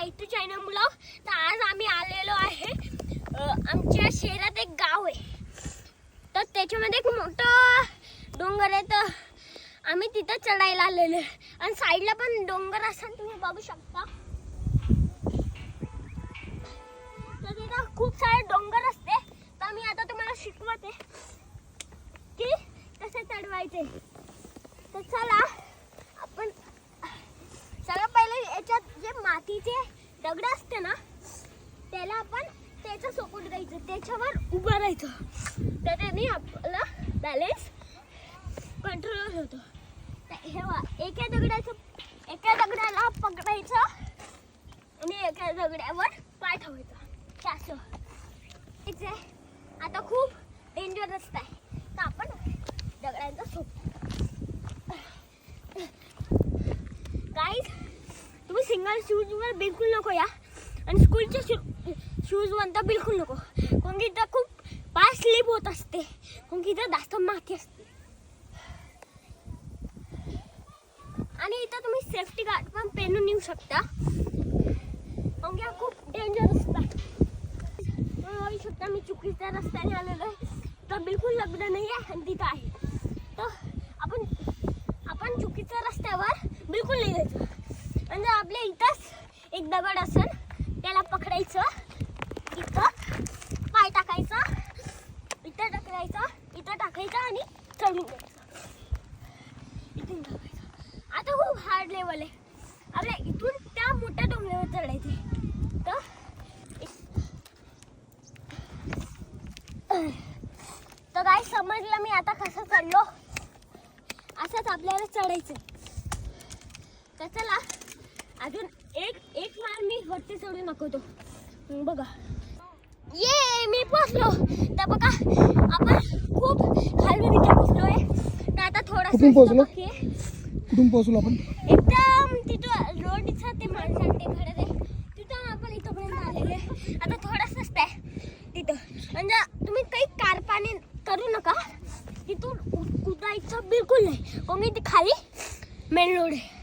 YouTube channel blog. तर आज आम्ही आलेलो आहे आमच्या शहरात एक गाव आहे. तर त्याच्यामध्ये एक मोठं डोंगर आहे. तर आम्ही तिथं चढायला आलेलो आहे आणि साईडला पण डोंगर असं तुम्ही बघू शकता. तर तिथं खूप सारे डोंगर असते. तर मी आता तुम्हाला शिकवते की कसे चढवायचे. तर चला आपण सगळं पहिले याच्यात जे मातीचे दगड असते ना त्याला आपण त्याचं सोकून द्यायचं, त्याच्यावर उभं राहायचं. त्याने आपला बॅलेन्स कंट्रोल होतो. हे एका दगडाला पकडायचं आणि एका दगडावर पाय ठेवायचा असं. ठीक आहे. आता खूप डेंजरस आहे. तर आपण दगडांचा सोप गाईज तुम्ही सिंगल शूजवर बिलकुल नको या आणि स्कूलचे शूजवर तर बिलकुल नको. कारण की इथं खूप पाय स्लिप होत असते. कारण की इथं जास्त माती असते. आणि इथं तुम्ही सेफ्टी गार्ड पण पेरून येऊ शकता. कारण की खूप डेंजरस आहे. तुम्ही बघू शकता मी चुकीच्या रस्त्याने आलेलो आहे. तर बिलकुल लग्न नाही आहे आणि तिथं आहे. तर आपण चुकीच्या रस्त्यावर बिलकुल नाही जायचं. म्हणजे आपल्या इथंच एक दगड असेल त्याला पकडायचं, इथं पाय टाकायचा, इथं टाकायचं आणि चढून द्यायचं. इथून टाकायचं. आता खूप हार्ड लेवल आहे. आपल्या इथून त्या मोठ्या डोंगरावर चढायचे. तर काय समजलं मी आता कसं चढलो. असंच आपल्याला चढायचं. तर चला अजून एक मार मी वरती चढू नको. तो बघा ये मी पोहोचलो. तर बघा आपण खूप खालून इथे पोहोचलोय. तर आता थोडंसं बाकी आहे. कुठून पोहोचलो आपण? एकदम तिथं रोड दिसत ते माणसांचे घडत आहे तिथं आपण इथपर्यंत आलेले. आता थोडंसंच आहे तिथं. म्हणजे तुम्ही काही कारपाणी करू नका. तिथून कुदायचं बिलकुल नाही. कारण की ती खाली मेन रोड आहे.